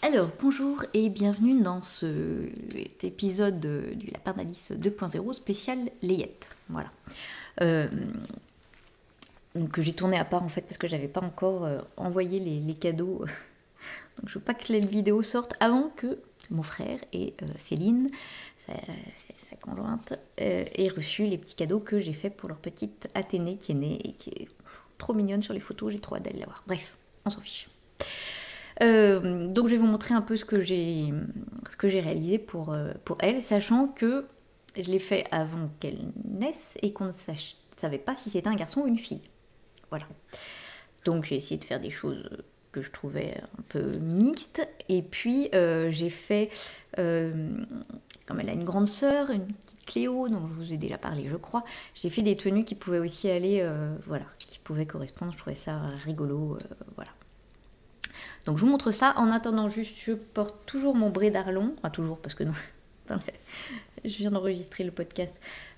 Alors, bonjour et bienvenue dans cet épisode du Lapin d'Alice 2.0 spécial layette. Voilà. Donc j'ai tourné à part en fait parce que j'avais pas encore envoyé les cadeaux. Donc je veux pas que les vidéos sortent avant que mon frère et Céline, sa conjointe, aient reçu les petits cadeaux que j'ai fait pour leur petite Athénée qui est née et qui est trop mignonne sur les photos. J'ai trop hâte d'aller la voir. Bref, on s'en fiche. Donc je vais vous montrer un peu ce que j'ai réalisé pour elle, sachant que je l'ai fait avant qu'elle naisse et qu'on ne savait pas si c'était un garçon ou une fille. Voilà. Donc j'ai essayé de faire des choses que je trouvais un peu mixtes. Et puis j'ai fait, comme elle a une grande sœur, une petite Cléo, dont je vous ai déjà parlé je crois, j'ai fait des tenues qui pouvaient aussi aller, voilà, qui pouvaient correspondre. Je trouvais ça rigolo, voilà. Donc je vous montre ça. En attendant, juste, je porte toujours mon bret d'Arlon. Enfin, toujours, parce que non. Je viens d'enregistrer le podcast.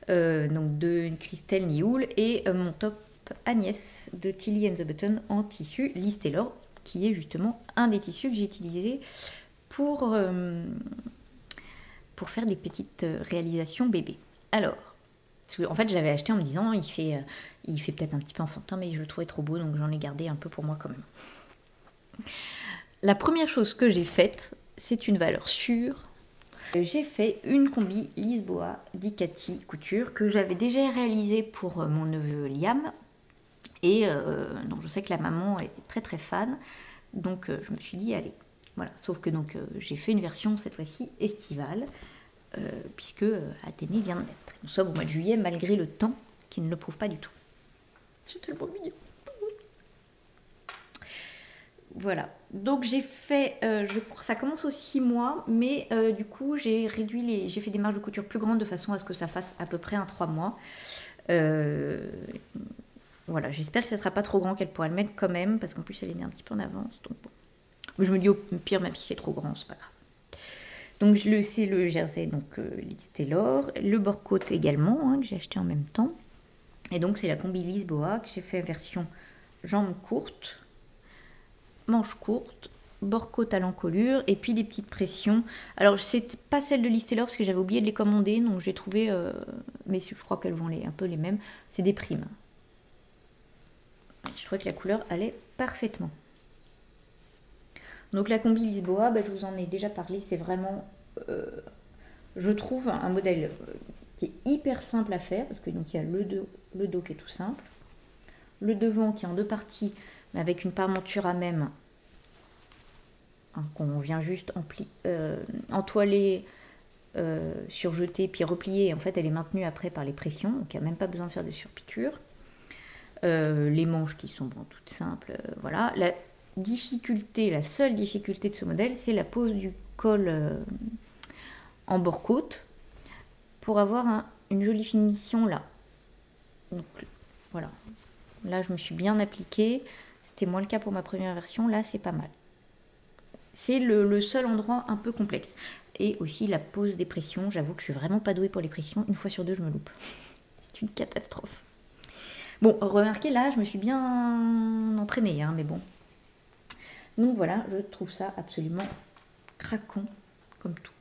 Donc de Christelle Nioul. Et mon top Agnès de Tilly and the Button en tissu Liz Taylor, qui est justement un des tissus que j'ai utilisé pour faire des petites réalisations bébé. Alors, en fait, je l'avais acheté en me disant, il fait peut-être un petit peu enfantin, mais je le trouvais trop beau, donc j'en ai gardé un peu pour moi quand même. La première chose que j'ai faite, c'est une valeur sûre. J'ai fait une combi Lisboa d'Icati Couture que j'avais déjà réalisée pour mon neveu Liam. Et donc je sais que la maman est très très fan. Donc je me suis dit, allez, voilà. Sauf que donc j'ai fait une version cette fois-ci estivale, puisque Athénée vient de naître. Nous sommes au mois de juillet, malgré le temps qui ne le prouve pas du tout. C'est tellement mignon. Voilà, donc j'ai fait, ça commence aux 6 mois, mais du coup j'ai fait des marges de couture plus grandes de façon à ce que ça fasse à peu près un 3 mois. Voilà, j'espère que ça sera pas trop grand, qu'elle pourra le mettre quand même, parce qu'en plus elle est née un petit peu en avance, donc bon. Mais je me dis au pire, même si c'est trop grand, c'est pas grave. Donc c'est le jersey, donc Liz Taylor, le bord-côte également, hein, que j'ai acheté en même temps. Et donc c'est la combi Lisboa que j'ai fait version jambes courtes, manches courtes, bord-côte à l'encolure et puis des petites pressions. Alors c'est pas celle de Liz Taylor parce que j'avais oublié de les commander, donc j'ai trouvé, mais je crois qu'elles vont un peu les mêmes, c'est des primes. Je trouvais que la couleur allait parfaitement. Donc la combi Lisboa, je vous en ai déjà parlé, c'est vraiment, je trouve, un modèle qui est hyper simple à faire, parce que donc il y a le dos qui est tout simple, le devant qui est en deux parties, mais avec une parmenture à même, hein, qu'on vient juste entoiler, surjeter, puis replier. En fait, elle est maintenue après par les pressions, donc il n'y a même pas besoin de faire de surpiqûres. Les manches qui sont toutes simples, voilà. La seule difficulté de ce modèle, c'est la pose du col en bord-côte pour avoir une jolie finition là. Donc voilà, là je me suis bien appliquée. C'était moins le cas pour ma première version, là c'est pas mal. C'est le seul endroit un peu complexe. Et aussi la pose des pressions, j'avoue que je suis vraiment pas douée pour les pressions. Une fois sur deux, je me loupe. C'est une catastrophe. Bon, remarquez là, je me suis bien entraînée, hein, mais bon. Donc voilà, je trouve ça absolument craquant comme tout.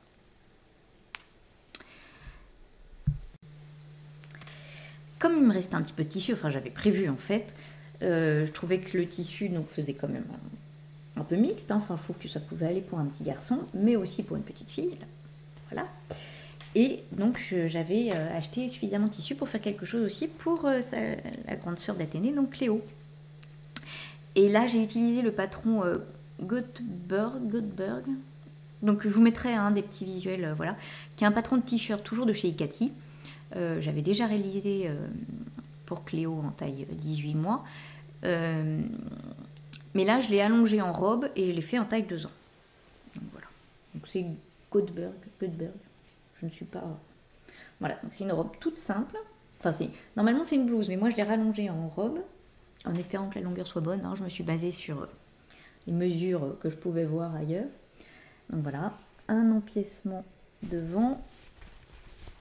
Comme il me restait un petit peu de tissu, enfin j'avais prévu en fait, je trouvais que le tissu donc, faisait quand même un peu mixte, hein. Enfin je trouve que ça pouvait aller pour un petit garçon, mais aussi pour une petite fille, voilà. Et donc j'avais acheté suffisamment de tissu pour faire quelque chose aussi pour la grande sœur d'Athénée, donc Cléo. Et là j'ai utilisé le patron Göteborg, donc je vous mettrai des petits visuels, voilà, qui est un patron de t-shirt toujours de chez Icati. J'avais déjà réalisé pour Cléo en taille 18 mois. Mais là, je l'ai allongé en robe et je l'ai fait en taille 2 ans. Donc voilà. Donc c'est Göteborg. Je ne suis pas... Voilà, donc c'est une robe toute simple. Enfin, normalement, c'est une blouse, mais moi, je l'ai rallongée en robe, en espérant que la longueur soit bonne, hein. Je me suis basée sur les mesures que je pouvais voir ailleurs. Donc voilà, un empiècement devant,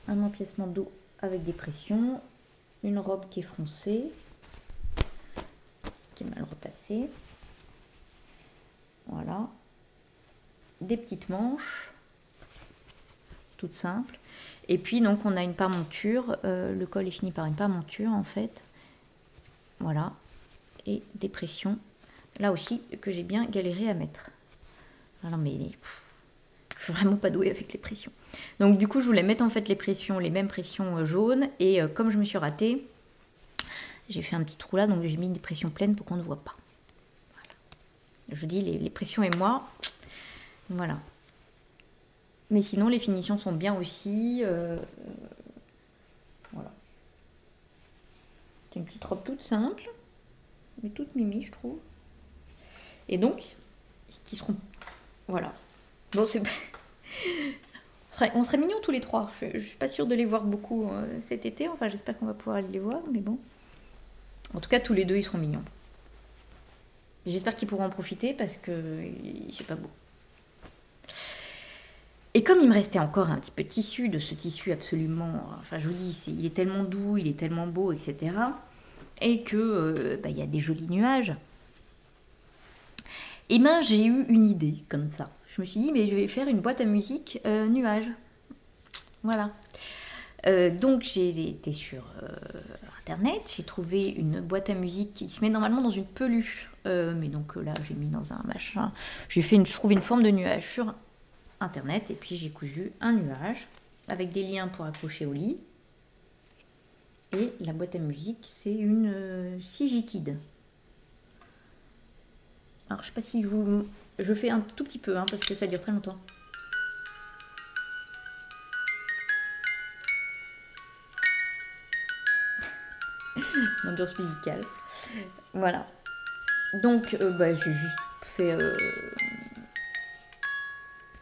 un empiècement dos avec des pressions, une robe qui est froncée, qui est mal repassée. Voilà. des petites manches, toutes simples. Et puis donc on a une paremonture, le col est fini par une paremonture en fait. Voilà. Et des pressions, là aussi, que j'ai bien galéré à mettre. Alors mais je suis vraiment pas douée avec les pressions. Donc du coup je voulais mettre en fait les pressions, les mêmes pressions jaunes. Et comme je me suis ratée, j'ai fait un petit trou là, donc j'ai mis des pressions pleines pour qu'on ne voit pas. Voilà. Je dis les pressions et moi, voilà. Mais sinon les finitions sont bien aussi. Voilà. C'est une petite robe toute simple, mais toute mimi je trouve. Et donc, qui seront... Voilà. Bon, c'est... on serait mignons tous les trois. Je suis pas sûre de les voir beaucoup cet été. Enfin, j'espère qu'on va pouvoir aller les voir, mais bon. En tout cas, tous les deux, ils seront mignons. J'espère qu'ils pourront en profiter parce que c'est pas beau. Et comme il me restait encore un petit peu de tissu, de ce tissu absolument... Enfin, je vous dis, il est tellement doux, il est tellement beau, etc. Et que y a des jolis nuages. Et ben j'ai eu une idée comme ça. Je me suis dit, mais je vais faire une boîte à musique nuage. Voilà. Donc j'ai été sur internet, j'ai trouvé une boîte à musique qui se met normalement dans une peluche. Mais donc là j'ai mis dans un machin. J'ai trouvé une forme de nuage sur internet et puis j'ai cousu un nuage avec des liens pour accrocher au lit. Et la boîte à musique c'est une Sigikid. Alors, je sais pas si je fais un tout petit peu, hein, parce que ça dure très longtemps. L'ambiance musicale. Voilà. Donc, j'ai juste fait...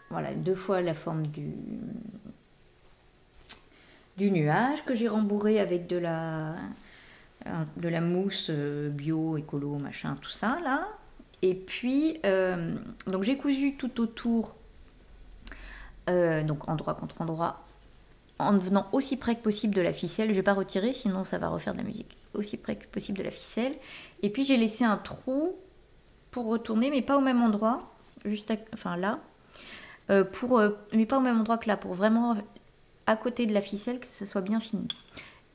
voilà, 2 fois la forme du nuage que j'ai rembourré avec de la mousse bio, écolo, machin, tout ça, là. Et puis, donc j'ai cousu tout autour, donc endroit contre endroit, en venant aussi près que possible de la ficelle. Je ne vais pas retirer, sinon ça va refaire de la musique. Aussi près que possible de la ficelle. Et puis j'ai laissé un trou pour retourner, mais pas au même endroit, juste enfin là, mais pas au même endroit que là, pour vraiment à côté de la ficelle, que ça soit bien fini.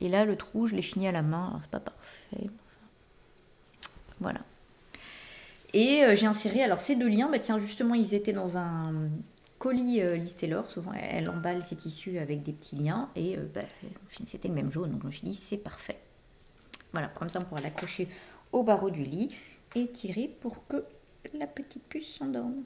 Et là, le trou, je l'ai fini à la main, alors c'est pas parfait. Voilà. Et j'ai inséré, alors ces 2 liens, tiens, justement, ils étaient dans un colis Liz Taylor. Souvent, elle emballe ses tissus avec des petits liens. Et c'était le même jaune, donc je me suis dit, c'est parfait. Voilà, comme ça, on pourra l'accrocher au barreau du lit et tirer pour que la petite puce s'endorme.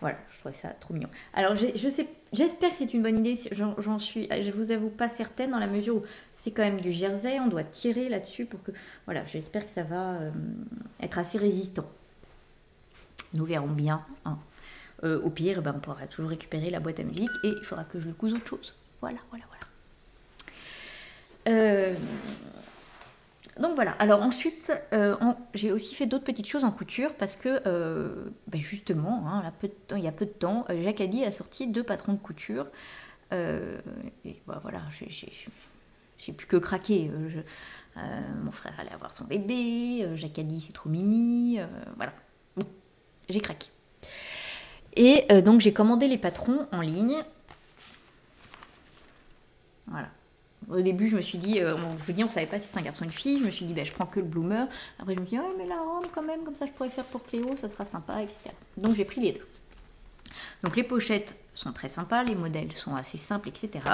Voilà, je trouvais ça trop mignon. Alors, j'espère que c'est une bonne idée. J'en suis, je vous avoue, pas certaine dans la mesure où c'est quand même du jersey. On doit tirer là-dessus pour que... Voilà, j'espère que ça va être assez résistant. Nous verrons bien. Hein. Au pire, on pourra toujours récupérer la boîte à musique et il faudra que je lui couse autre chose. Voilà. Donc voilà, alors ensuite, j'ai aussi fait d'autres petites choses en couture parce que, justement, hein, il y a peu de temps, Jacadi a sorti 2 patrons de couture. Et voilà, j'ai plus que craquer. Mon frère allait avoir son bébé, Jacadi c'est trop mimi, voilà. Bon, j'ai craqué. Et donc j'ai commandé les patrons en ligne. Voilà. Au début, je me suis dit, je vous dis, on savait pas si c'était un garçon ou une fille. Je me suis dit, je prends que le bloomer. Après, je me suis dit, oh, mais la robe, quand même, comme ça, je pourrais faire pour Cléo, ça sera sympa, etc. Donc, j'ai pris les 2. Donc, les pochettes sont très sympas, les modèles sont assez simples, etc.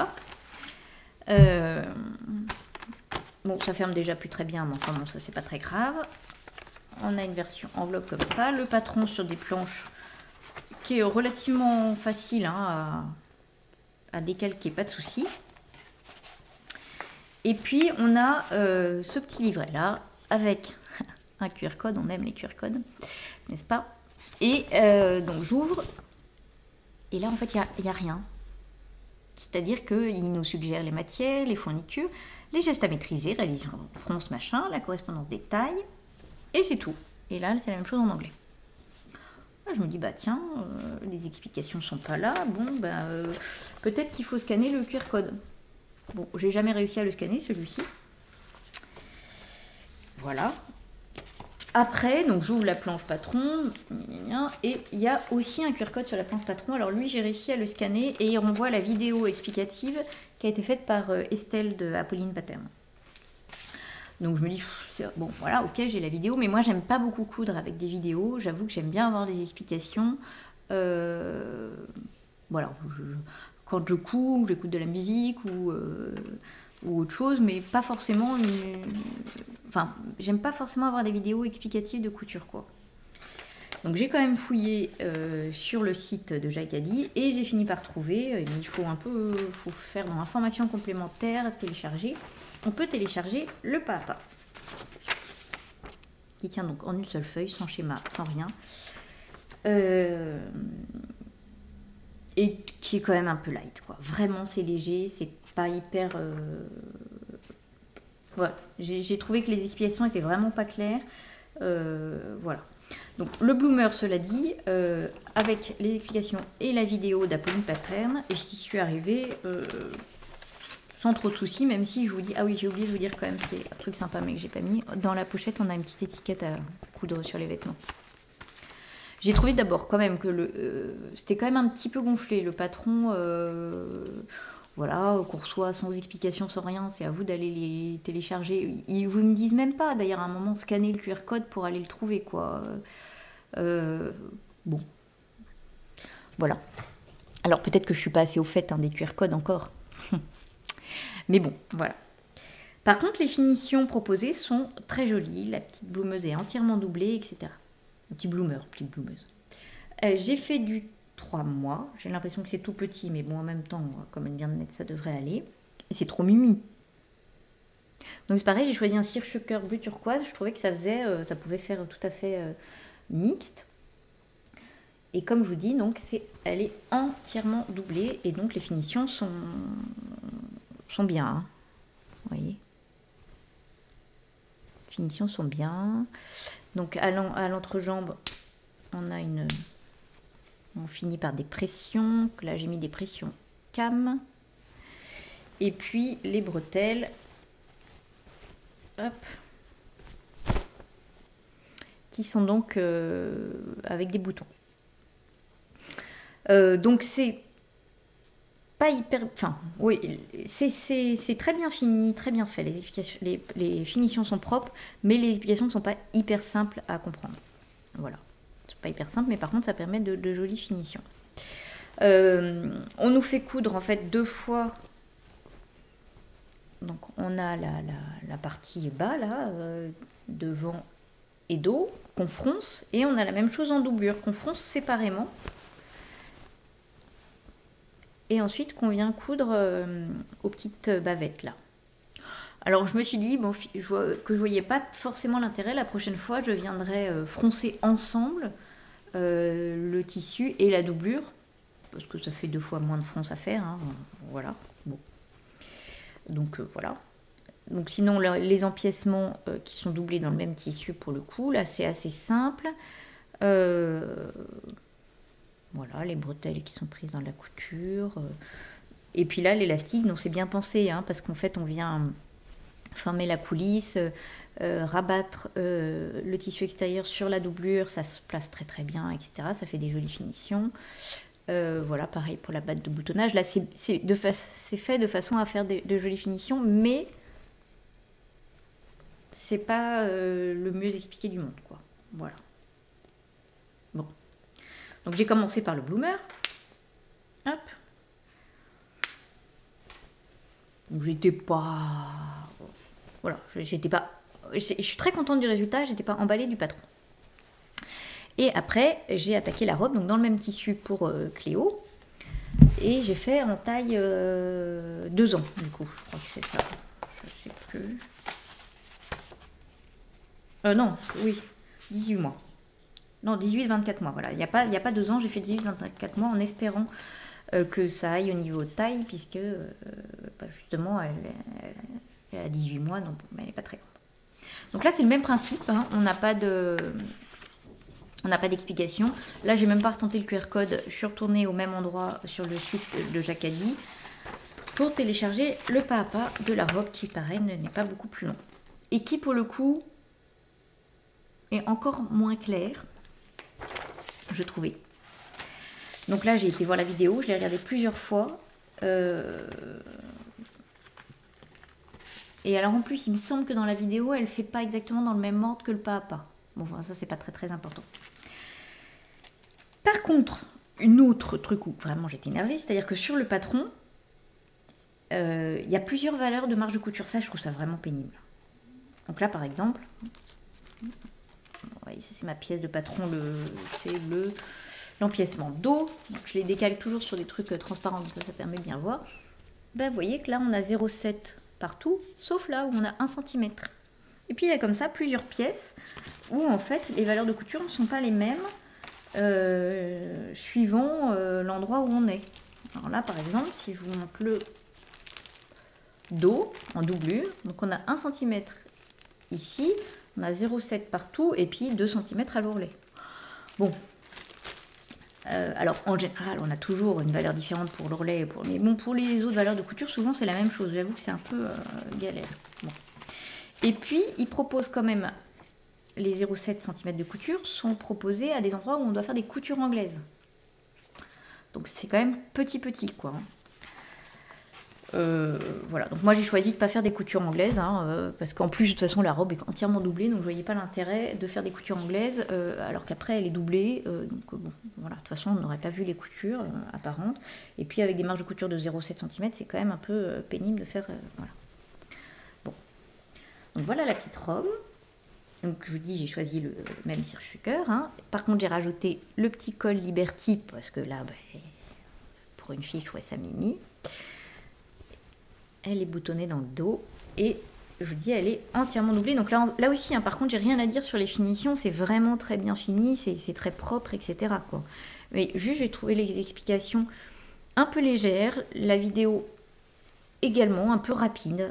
Bon, ça ferme déjà plus très bien, mais enfin, bon, ça, c'est pas très grave. On a une version enveloppe comme ça. Le patron sur des planches qui est relativement facile hein, à décalquer, pas de souci. Et puis, on a ce petit livret-là, avec un QR code. On aime les QR codes, n'est-ce pas? Et donc, j'ouvre. Et là, en fait, il n'y a rien. C'est-à-dire qu'il nous suggère les matières, les fournitures, les gestes à maîtriser, réalisation fronce, machin, la correspondance des tailles. Et c'est tout. Et là, c'est la même chose en anglais. Là, je me dis, tiens, les explications ne sont pas là. Bon, peut-être qu'il faut scanner le QR code. Bon, j'ai jamais réussi à le scanner, celui-ci. Voilà. Après, donc j'ouvre la planche patron, et il y a aussi un QR code sur la planche patron. Alors lui, j'ai réussi à le scanner et il renvoie la vidéo explicative qui a été faite par Estelle de Apolline Pattern. Donc je me dis, bon voilà, ok, j'ai la vidéo, mais moi j'aime pas beaucoup coudre avec des vidéos. J'avoue que j'aime bien avoir des explications. Voilà, quand je couds, j'écoute de la musique ou autre chose, mais pas forcément Enfin, j'aime pas forcément avoir des vidéos explicatives de couture, quoi. Donc j'ai quand même fouillé sur le site de Jacadi et j'ai fini par trouver, il faut faire dans informations complémentaires, télécharger. On peut télécharger le pas à pas, qui tient donc en une seule feuille, sans schéma, sans rien. Et qui est quand même un peu light, quoi. Vraiment, c'est léger, c'est pas hyper... Ouais, j'ai trouvé que les explications étaient vraiment pas claires. Voilà. Donc le bloomer, cela dit, avec les explications et la vidéo d'Apolline Pattern, et j'y suis arrivée sans trop de soucis, même si je vous dis... Ah oui, j'ai oublié de vous dire quand même, c'était un truc sympa mais que j'ai pas mis. Dans la pochette, on a une petite étiquette à coudre sur les vêtements. J'ai trouvé d'abord quand même que c'était quand même un petit peu gonflé, le patron... Voilà, qu'on reçoit sans explication, sans rien, c'est à vous d'aller les télécharger. Ils vous me disent même pas, d'ailleurs, à un moment, scanner le QR code pour aller le trouver, quoi. Bon. Voilà. Alors, peut-être que je suis pas assez au fait des QR codes encore. Mais bon, voilà. Par contre, les finitions proposées sont très jolies. La petite bloomeuse est entièrement doublée, etc. Petit bloomer, petite bloomeuse. J'ai fait du 3 mois. J'ai l'impression que c'est tout petit, mais bon, en même temps, comme elle vient de mettre, ça devrait aller. Et c'est trop mimi. Donc c'est pareil, j'ai choisi un cire choker bleu turquoise. Je trouvais que ça pouvait faire tout à fait mixte. Et comme je vous dis, donc elle est entièrement doublée et donc les finitions sont bien. Hein. Vous voyez, les finitions sont bien. Donc à l'entrejambe, on finit par des pressions. Là, j'ai mis des pressions cam. Et puis les bretelles, hop, qui sont donc avec des boutons. Donc c'est pas hyper... Enfin, oui, c'est très bien fini, très bien fait. Les finitions sont propres, mais les explications ne sont pas hyper simples à comprendre. Voilà. C'est pas hyper simple, mais par contre, ça permet de jolies finitions. On nous fait coudre, en fait, 2 fois. Donc, on a la partie bas, là, devant et dos, qu'on fronce. Et on a la même chose en doublure, qu'on fronce séparément. Et ensuite, qu'on vient coudre aux petites bavettes, là. Alors, je me suis dit bon, que je voyais pas forcément l'intérêt. La prochaine fois, je viendrai froncer ensemble le tissu et la doublure. Parce que ça fait 2 fois moins de fronce à faire. Hein. Voilà. Bon. Donc, voilà. Donc, sinon, les empiècements qui sont doublés dans le même tissu, pour le coup, là, c'est assez simple. Voilà, les bretelles qui sont prises dans la couture. Et puis là, l'élastique, donc c'est bien pensé, hein, parce qu'en fait, on vient former la coulisse, rabattre le tissu extérieur sur la doublure, ça se place très très bien, etc. Ça fait des jolies finitions. Voilà, pareil pour la batte de boutonnage. Là, c'est fait de façon à faire de jolies finitions, mais c'est pas le mieux expliqué du monde, quoi. Voilà. Bon. Donc j'ai commencé par le bloomer. Hop. Donc j'étais pas... Voilà, j'étais pas... Je suis très contente du résultat, j'étais pas emballée du patron. Et après, j'ai attaqué la robe, donc dans le même tissu pour Cléo. Et j'ai fait en taille 2 ans, du coup. Je crois que c'est ça. Je sais plus. Non, oui, 18 mois. Non, 18-24 mois, voilà. Il n'y a pas 2 ans, j'ai fait 18-24 mois en espérant que ça aille au niveau de taille, puisque justement, elle a 18 mois, donc mais elle n'est pas très grande. Donc là, c'est le même principe, hein. On n'a pas d'explication. Là, j'ai même pas retenté le QR code. Je suis retournée au même endroit sur le site de Jacadi pour télécharger le pas à pas de la robe qui, pareil, n'est pas beaucoup plus long. Et qui, pour le coup, est encore moins clair, je trouvais. Donc là, j'ai été voir la vidéo, je l'ai regardée plusieurs fois. Et alors en plus, il me semble que dans la vidéo, elle ne fait pas exactement dans le même ordre que le pas à pas. Bon, enfin, ça, c'est pas très très important. Par contre, une autre truc où vraiment j'étais énervée, c'est-à-dire que sur le patron, il y a plusieurs valeurs de marge de couture. Ça, je trouve ça vraiment pénible. Donc là, par exemple, ça c'est ma pièce de patron, c'est l'empiècement dos. Donc je les décale toujours sur des trucs transparents, ça permet de bien voir. Ben, vous voyez que là, on a 0,7 partout, sauf là où on a 1 cm. Et puis il y a comme ça plusieurs pièces où en fait les valeurs de couture ne sont pas les mêmes suivant l'endroit où on est. Alors là par exemple, si je vous montre le dos en doublure, donc on a 1 cm ici, on a 0,7 partout et puis 2 cm à l'ourlet. Bon. Alors en général on a toujours une valeur différente pour l'ourlet, mais bon, pour les autres valeurs de couture souvent c'est la même chose, j'avoue que c'est un peu galère. Bon. Et puis il propose quand même, les 0,7 cm de couture sont proposés à des endroits où on doit faire des coutures anglaises. Donc c'est quand même petit quoi. Voilà, donc moi j'ai choisi de ne pas faire des coutures anglaises, parce qu'en plus de toute façon la robe est entièrement doublée, donc je ne voyais pas l'intérêt de faire des coutures anglaises alors qu'après elle est doublée, donc bon, voilà, de toute façon on n'aurait pas vu les coutures apparentes, et puis avec des marges de couture de 0,7 cm c'est quand même un peu pénible de faire, voilà. Bon, donc voilà la petite robe, donc je vous dis j'ai choisi le même circuit-cœur, par contre j'ai rajouté le petit col Liberty, parce que là, pour une fille je trouvais ça mimi. Elle est boutonnée dans le dos et je vous dis elle est entièrement doublée. Donc là aussi, par contre, j'ai rien à dire sur les finitions. C'est vraiment très bien fini, c'est très propre, etc. quoi. Mais juste, j'ai trouvé les explications un peu légères. La vidéo également un peu rapide.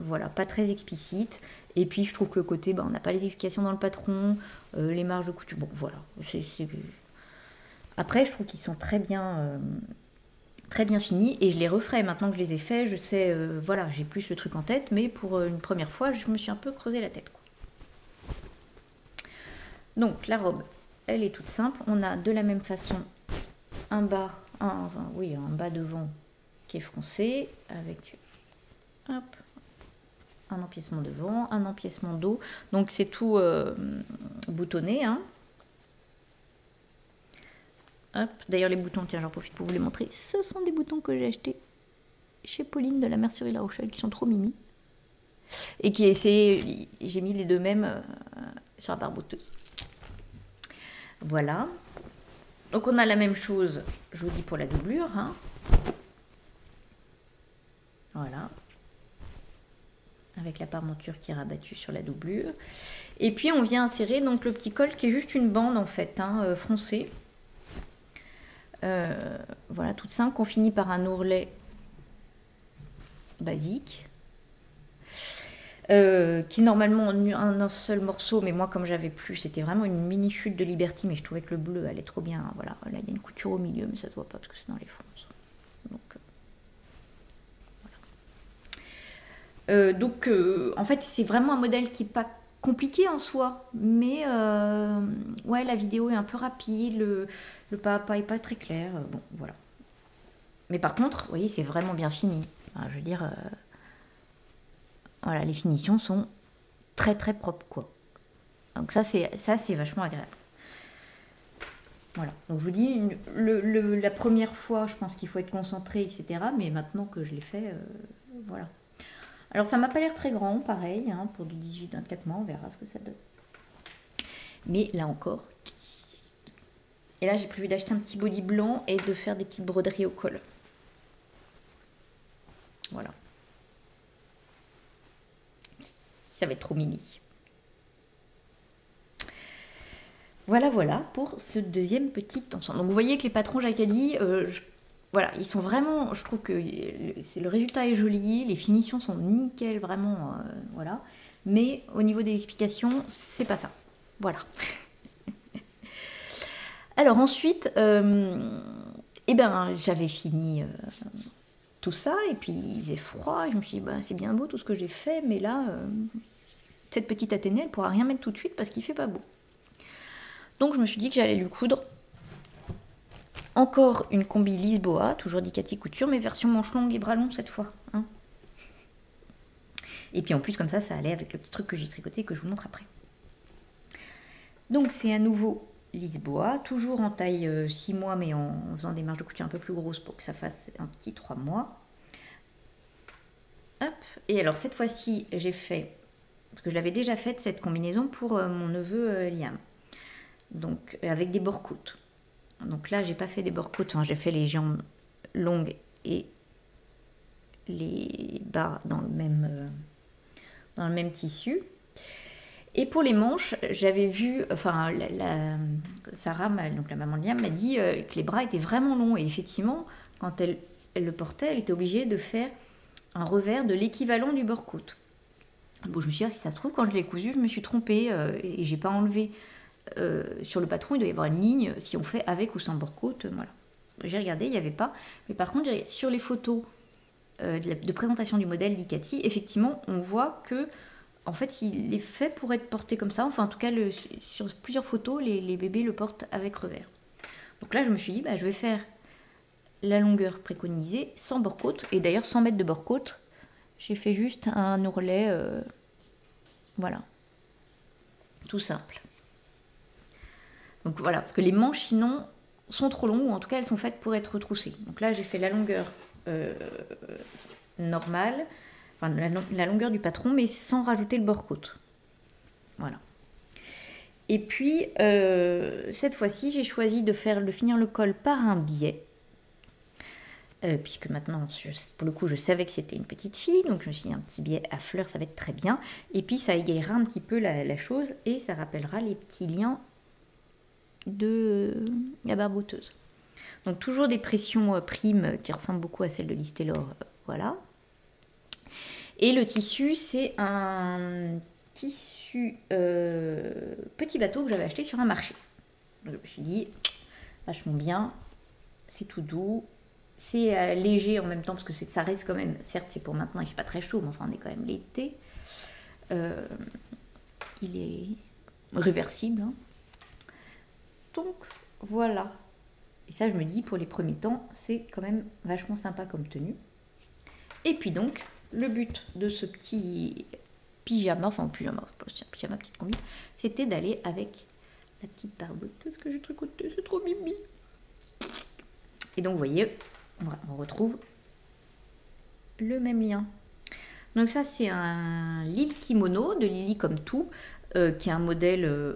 Voilà, pas très explicite. Et puis, je trouve que le côté, on n'a pas les explications dans le patron, les marges de couture. Bon, voilà. Après, je trouve qu'ils sont très bien finis et je les referai maintenant que je les ai faits. Je sais, voilà, j'ai plus le truc en tête, mais pour une première fois, je me suis un peu creusé la tête, quoi. Donc la robe, elle est toute simple. On a de la même façon un bas devant qui est froncé avec hop, un empiècement devant, un empiècement dos. Donc c'est tout boutonné, D'ailleurs les boutons, tiens j'en profite pour vous les montrer, ce sont des boutons que j'ai achetés chez Pauline de la Mercerie La Rochelle qui sont trop mimi et j'ai mis les deux mêmes sur la barre bouteuse. Voilà, donc on a la même chose, je vous dis, pour la doublure, voilà, avec la parmenture qui est rabattue sur la doublure, et puis on vient insérer donc le petit col qui est juste une bande en fait, froncée. Voilà, toute simple, qu'on finit par un ourlet basique qui normalement un seul morceau, mais moi comme j'avais plus, c'était vraiment une mini chute de Liberty, mais je trouvais que le bleu allait trop bien. Voilà, là il y a une couture au milieu, mais ça se voit pas parce que c'est dans les fronces. Donc, en fait c'est vraiment un modèle qui n'est pas compliqué en soi, mais ouais, la vidéo est un peu rapide, le pas à pas est pas très clair, bon voilà. Mais par contre, vous voyez, c'est vraiment bien fini. Enfin, je veux dire, voilà, les finitions sont très très propres, quoi. Donc ça c'est vachement agréable. Voilà, donc je vous dis, la première fois, je pense qu'il faut être concentré, etc. Mais maintenant que je l'ai fait, voilà. Alors ça m'a pas l'air très grand, pareil, pour du 18-24 mois, on verra ce que ça donne. Mais là encore. Et là j'ai prévu d'acheter un petit body blanc et de faire des petites broderies au col. Voilà. Ça va être trop mini. Voilà pour ce deuxième petit ensemble. Donc vous voyez que les patrons Jacquadi, voilà, ils sont vraiment, je trouve que le résultat est joli, les finitions sont nickel, vraiment, voilà. Mais au niveau des explications, c'est pas ça. Voilà. Alors ensuite, j'avais fini tout ça, et puis il faisait froid, et je me suis dit, c'est bien beau tout ce que j'ai fait, mais là, cette petite Athénée, elle pourra rien mettre tout de suite parce qu'il fait pas beau. Donc je me suis dit que j'allais lui coudre encore une combi Lisboa, toujours d'Icati Couture, mais version manche longue et bras long cette fois. Hein. Et puis en plus, comme ça allait avec le petit truc que j'ai tricoté et que je vous montre après. Donc c'est à nouveau Lisboa, toujours en taille 6 mois, mais en faisant des marges de couture un peu plus grosses pour que ça fasse un petit 3 mois. Hop. Et alors cette fois-ci, j'ai fait, parce que je l'avais déjà faite cette combinaison pour mon neveu Liam, donc avec des bords-côtes. Donc là, j'ai pas fait des bords-côtes, enfin, j'ai fait les jambes longues et les bas dans le même tissu. Et pour les manches, j'avais vu, enfin, Sarah, donc la maman de Liam, m'a dit que les bras étaient vraiment longs. Et effectivement, quand elle le portait, elle était obligée de faire un revers de l'équivalent du bord-côte. Bon, je me suis dit, si ça se trouve, quand je l'ai cousu, je me suis trompée et j'ai pas enlevé sur le patron. Il doit y avoir une ligne si on fait avec ou sans bord-côte. Voilà. J'ai regardé, il n'y avait pas. Mais par contre, sur les photos de présentation du modèle d'Icati, effectivement, on voit que en fait, il est fait pour être porté comme ça. Enfin, en tout cas, sur plusieurs photos, les bébés le portent avec revers. Donc là, je me suis dit, je vais faire la longueur préconisée sans bord-côte. Et d'ailleurs, sans mettre de bord-côte, j'ai fait juste un ourlet. Voilà. Tout simple. Donc voilà, parce que les manches, sinon, sont trop longues, ou en tout cas, elles sont faites pour être retroussées. Donc là, j'ai fait la longueur normale, enfin la longueur du patron, mais sans rajouter le bord-côte. Voilà. Et puis, cette fois-ci, j'ai choisi de finir le col par un biais. Puisque maintenant, pour le coup, je savais que c'était une petite fille, donc je me suis dit un petit biais à fleurs, ça va être très bien. Et puis, ça égayera un petit peu la chose, et ça rappellera les petits liens de la barboteuse. Donc, toujours des pressions primes qui ressemblent beaucoup à celles de Liz Taylor, voilà. Et le tissu, c'est un tissu petit bateau que j'avais acheté sur un marché. Donc, je me suis dit, vachement bien, c'est tout doux, c'est léger en même temps, parce que ça reste quand même, certes c'est pour maintenant, il ne fait pas très chaud, mais enfin on est quand même l'été. Il est réversible. Hein. Donc voilà. Et ça je me dis, pour les premiers temps, c'est quand même vachement sympa comme tenue. Et puis donc, le but de ce petit pyjama, enfin pyjama, petite combi, c'était d'aller avec la petite barboteuse que j'ai tricotée, c'est trop mimi. Et donc vous voyez, on retrouve le même lien. Donc ça c'est un Lille Kimono de Lily comme tout, qui est un modèle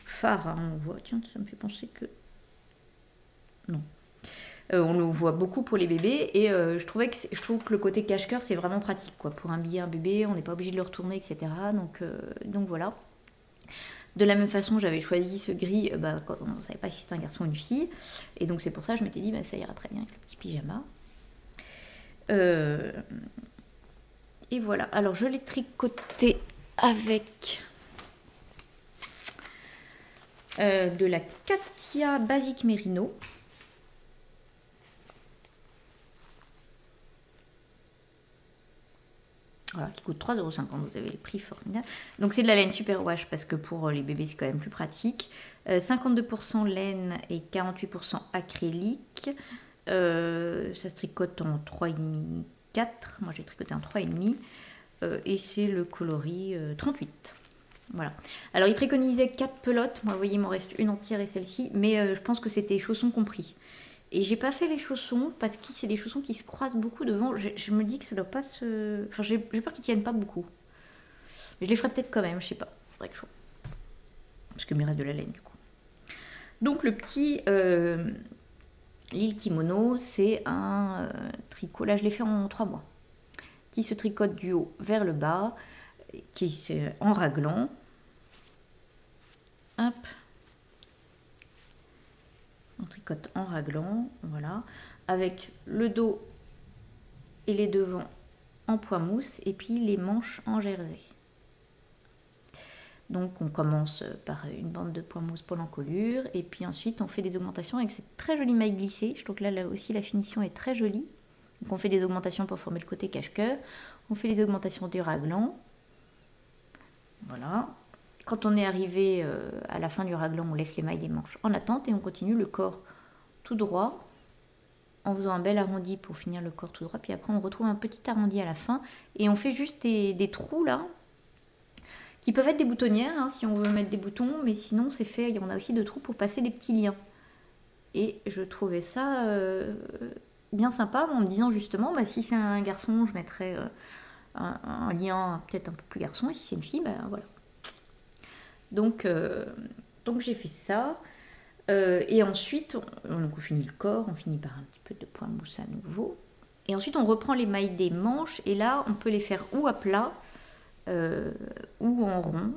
phare. Hein, on voit, tiens, ça me fait penser que... Non. On le voit beaucoup pour les bébés et je trouve que le côté cache-cœur c'est vraiment pratique quoi. Pour habiller un bébé, on n'est pas obligé de le retourner, etc. Donc voilà. De la même façon, j'avais choisi ce gris quand on ne savait pas si c'était un garçon ou une fille. Et donc c'est pour ça que je m'étais dit, ça ira très bien avec le petit pyjama. Et voilà. Alors je l'ai tricoté avec de la Katia Basic Merino. Voilà, qui coûte 3,50 €, vous avez les prix formidables. Donc c'est de la laine superwash parce que pour les bébés c'est quand même plus pratique. 52% laine et 48% acrylique. Ça se tricote en 3,5, 4. Moi j'ai tricoté en 3,5. Et c'est le coloris 38. Voilà. Alors il préconisait 4 pelotes. Moi vous voyez il m'en reste une entière et celle-ci. Mais je pense que c'était chaussons compris. Et j'ai pas fait les chaussons parce que c'est des chaussons qui se croisent beaucoup devant. Je me dis que ça doit pas se... Enfin, j'ai peur qu'ils tiennent pas beaucoup. Mais je les ferai peut-être quand même, je sais pas. Faudrait que je... Parce qu'il me reste de la laine du coup. Donc le petit Lille Kimono, c'est un tricot. Là, je l'ai fait en 3 mois. Qui se tricote du haut vers le bas, qui est en raglan. Hop. On tricote en raglan, voilà, avec le dos et les devants en point mousse et puis les manches en jersey. Donc on commence par une bande de point mousse pour l'encolure et puis ensuite on fait des augmentations avec cette très jolie maille glissée. Je trouve que là aussi la finition est très jolie. Donc on fait des augmentations pour former le côté cache-cœur. On fait les augmentations du raglan Voilà. Quand on est arrivé à la fin du raglan, on laisse les mailles des manches en attente et on continue le corps tout droit en faisant un bel arrondi pour finir le corps tout droit. Puis après, on retrouve un petit arrondi à la fin et on fait juste des trous là qui peuvent être des boutonnières hein, si on veut mettre des boutons, mais sinon c'est fait. Il y en a aussi de trous pour passer des petits liens. Et je trouvais ça bien sympa en me disant justement, bah, si c'est un garçon, je mettrais un lien peut-être un peu plus garçon, et si c'est une fille, bah voilà. Donc j'ai fait ça. Et ensuite, on finit le corps, on finit par un petit peu de point mousse à nouveau. Et ensuite, on reprend les mailles des manches, et là, on peut les faire ou à plat, ou en rond.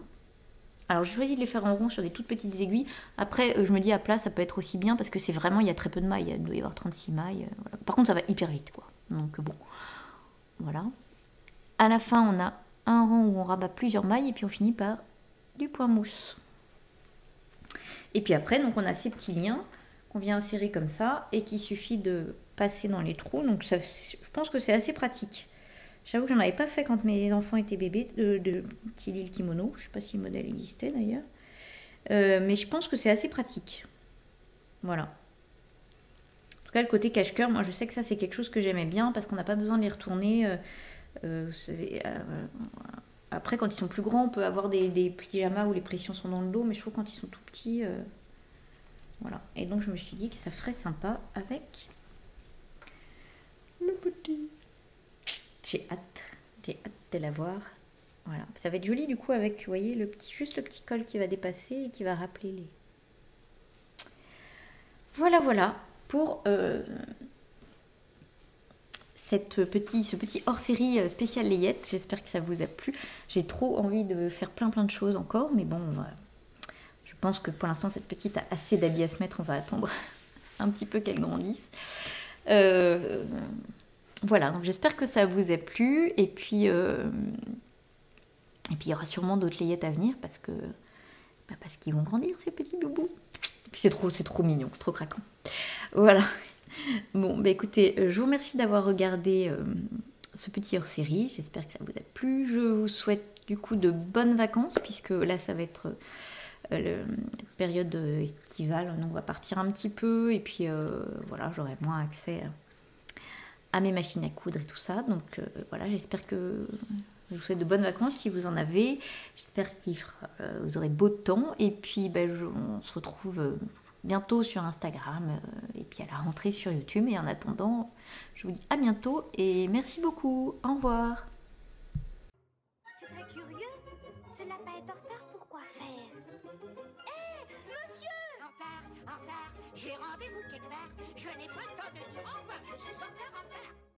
Alors, j'ai choisi de les faire en rond sur des toutes petites aiguilles. Après, je me dis à plat, ça peut être aussi bien, parce que c'est vraiment, il y a très peu de mailles. Il doit y avoir 36 mailles. Voilà. Par contre, ça va hyper vite, quoi. Donc, bon, voilà. À la fin, on a un rang où on rabat plusieurs mailles, et puis on finit par du point mousse. Et puis après, donc on a ces petits liens qu'on vient insérer comme ça et qu'il suffit de passer dans les trous. Donc ça, je pense que c'est assez pratique. J'avoue que j'en avais pas fait quand mes enfants étaient bébés de Tilly le kimono. Je sais pas si le modèle existait d'ailleurs. Mais je pense que c'est assez pratique. Voilà. En tout cas, le côté cache-cœur, moi je sais que ça c'est quelque chose que j'aimais bien parce qu'on n'a pas besoin de les retourner. Après, quand ils sont plus grands, on peut avoir des pyjamas où les pressions sont dans le dos, mais je trouve que quand ils sont tout petits, voilà. Et donc je me suis dit que ça ferait sympa avec le petit. J'ai hâte de la voir. Voilà, ça va être joli du coup avec, vous voyez, juste le petit col qui va dépasser et qui va rappeler les. Voilà pour ce petit hors-série spécial layette. J'espère que ça vous a plu. J'ai trop envie de faire plein de choses encore, mais bon, je pense que pour l'instant cette petite a assez d'habits à se mettre. On va attendre un petit peu qu'elle grandisse. Voilà, donc j'espère que ça vous a plu. Et puis il y aura sûrement d'autres layettes à venir parce qu'ils vont grandir ces petits boubous. Et puis c'est trop mignon, c'est trop craquant. Voilà. Bon, bah écoutez, je vous remercie d'avoir regardé ce petit hors-série. J'espère que ça vous a plu. Je vous souhaite du coup de bonnes vacances, puisque là, ça va être la période estivale. Donc, on va partir un petit peu. Et puis, voilà, j'aurai moins accès à mes machines à coudre et tout ça. Donc, voilà, j'espère que je vous souhaite de bonnes vacances si vous en avez. J'espère que vous aurez beau temps. Et puis, on se retrouve bientôt sur Instagram et puis à la rentrée sur YouTube. Et en attendant, je vous dis à bientôt et merci beaucoup. Au revoir. C'est très curieux. Ce lapin est en retard, pourquoi faire? Hé, monsieur! En retard, j'ai rendez-vous quelque part.